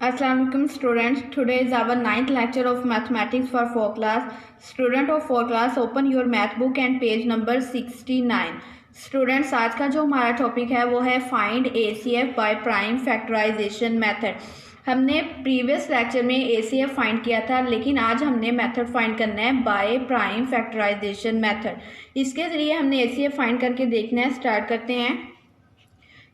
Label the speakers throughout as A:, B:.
A: Assalamualaikum students. Today is our 9th lecture of mathematics for 4th class. Student of 4th class, open your math book and page number 69. Students, आज का जो हमारा topic है वो है find ACF by prime factorization method. हमने previous lecture में ACF find किया था, लेकिन आज हमने मेथड फाइंड करना है बाय प्राइम फैक्टराइजेशन मेथड। इसके जरिए हमने ACF फाइंड करके देखना है। स्टार्ट करते हैं।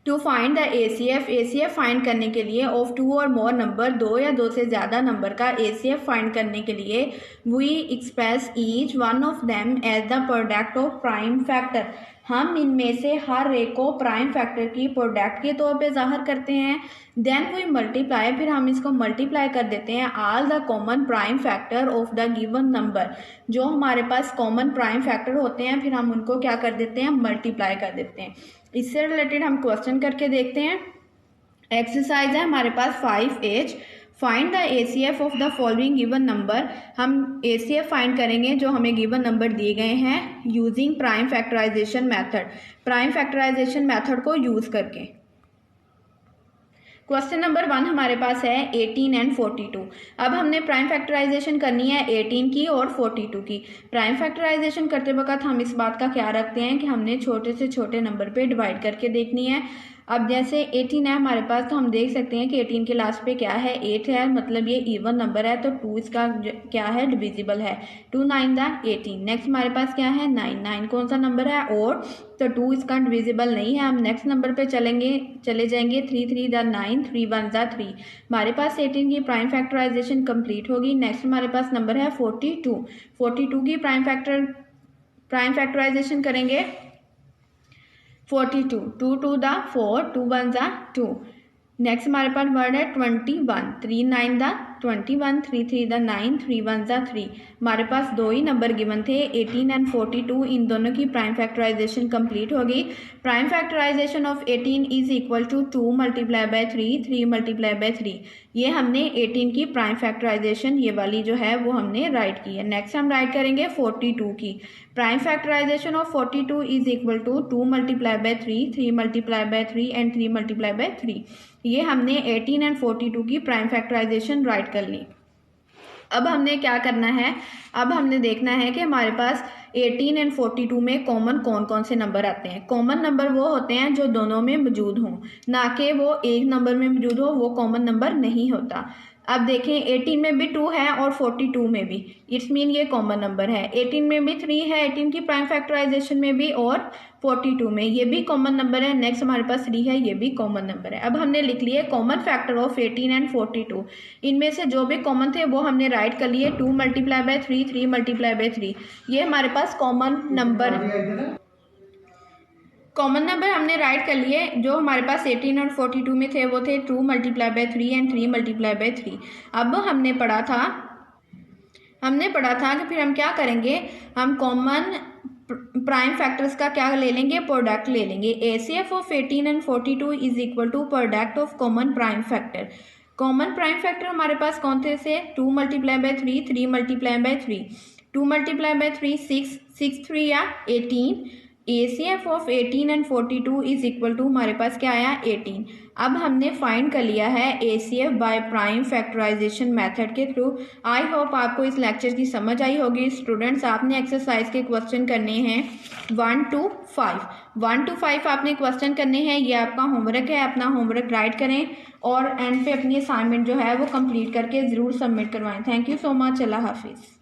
A: To find the ACF find करने के लिए ऑफ टू और मोर नंबर, दो या दो से ज़्यादा नंबर का ACF फाइंड करने के लिए we express each one of them as the product of prime factor. हम इनमें से हर एक को प्राइम फैक्टर की प्रोडक्ट के तौर पे जाहिर करते हैं। देन वी मल्टीप्लाई, फिर हम इसको मल्टीप्लाई कर देते हैं all the common prime factor of the given number. जो हमारे पास कॉमन प्राइम फैक्टर होते हैं फिर हम उनको क्या कर देते हैं, मल्टीप्लाई कर देते हैं। इससे रिलेटेड हम क्वेश्चन करके देखते हैं। एक्सरसाइज है हमारे पास 5H, find the ACF of the following given number. हम ACF फाइंड करेंगे जो हमें गिवन नंबर दिए गए हैं using prime factorization method, prime factorization method को यूज करके। क्वेश्चन नंबर 1 हमारे पास है 18 एंड 42। अब हमने प्राइम फैक्टराइजेशन करनी है 18 की और 42 की। प्राइम फैक्टराइजेशन करते वक्त हम इस बात का ख्याल रखते हैं कि हमने छोटे से छोटे नंबर पे डिवाइड करके देखनी है। अब जैसे 18 है हमारे पास, तो हम देख सकते हैं कि 18 के लास्ट पे क्या है, 8 है, मतलब ये इवन नंबर है, तो 2 इसका क्या है, डिविजिबल है। 2 9 द 18। नेक्स्ट हमारे पास क्या है, 9 कौन सा नंबर है, और तो 2 इसका डिविजिबल नहीं है। हम नेक्स्ट नंबर पे चले जाएंगे 3 3 द 9, 3 1 द 3। हमारे पास 18 की प्राइम फैक्टराइजेशन कंप्लीट होगी। नेक्स्ट हमारे पास नंबर है 42 की प्राइम फैक्टराइजेशन करेंगे 42, 2 2 द 4, 2 1 द 2। नेक्स्ट हमारे पास वर्ड है 21, 3 9 द 21, 3 3 द 9, 3 1 द 3। हमारे पास दो ही नंबर गिवन थे 18 एंड 42, इन दोनों की प्राइम फैक्टराइजेशन कंप्लीट होगी। Prime factorization of 18 is equal to 2 multiply by 3, 3 multiply by 3। ये हमने 18 की प्राइम फैक्टराइजेशन ये वाली जो है वो हमने राइट की है। नेक्स्ट हम राइट करेंगे 42 की। Prime factorization of 42 is equal to 2 multiply by 3, 3 multiply by 3 and 3 multiply by 3। ये हमने 18 एंड 42 की प्राइम फैक्टराइजेशन राइट कर ली। अब हमने क्या करना है, अब हमने देखना है कि हमारे पास 18 एंड 42 में कॉमन कौन कौन से नंबर आते हैं। कॉमन नंबर वो होते हैं जो दोनों में मौजूद हों, ना कि वो एक नंबर में मौजूद हो, वो कॉमन नंबर नहीं होता। अब देखें 18 में भी 2 है और 42 में भी, इट्स मीन ये कॉमन नंबर है। 18 में भी 3 है, 18 की प्राइम फैक्टराइजेशन में भी, और 42 में ये भी कॉमन नंबर है। नेक्स्ट हमारे पास 3 है, ये भी कॉमन नंबर है। अब हमने लिख लिए कॉमन फैक्टर ऑफ 18 एंड 42। इनमें से जो भी कॉमन थे वो हमने राइट कर लिए 2 मल्टीप्लाई बाय 3, 3 मल्टीप्लाई बाय 3। ये हमारे पास कॉमन नंबर हमने राइट कर लिए। जो हमारे पास 18 और 42 में थे वो थे 2 multiply by 3 and 3 multiply by 3। अब हमने पढ़ा था कि फिर हम क्या करेंगे, हम कॉमन प्राइम फैक्टर्स का क्या ले लेंगे, प्रोडक्ट ले लेंगे। ACF of 18 and 42 is equal to product of common prime factor. Common prime factor हमारे पास कौन थे से, 2 multiply by 3, 3 multiply by 3, 2 multiply by 3 6, 6 3 या 18। ACF of 18 and 42 is equal to हमारे पास क्या आया, 18। अब हमने फाइंड कर लिया है ACF by prime factorization method के थ्रू। आई होप आपको इस लेक्चर की समझ आई होगी। स्टूडेंट्स, आपने एक्सरसाइज के क्वेश्चन करने हैं 1 to 5 आपने क्वेश्चन करने हैं। ये आपका होमवर्क है, अपना होमवर्क राइट करें और एंड पे अपनी असाइनमेंट जो है वो कंप्लीट करके ज़रूर सबमिट करवाएं। Thank you so much. अल्लाह हाफिज़।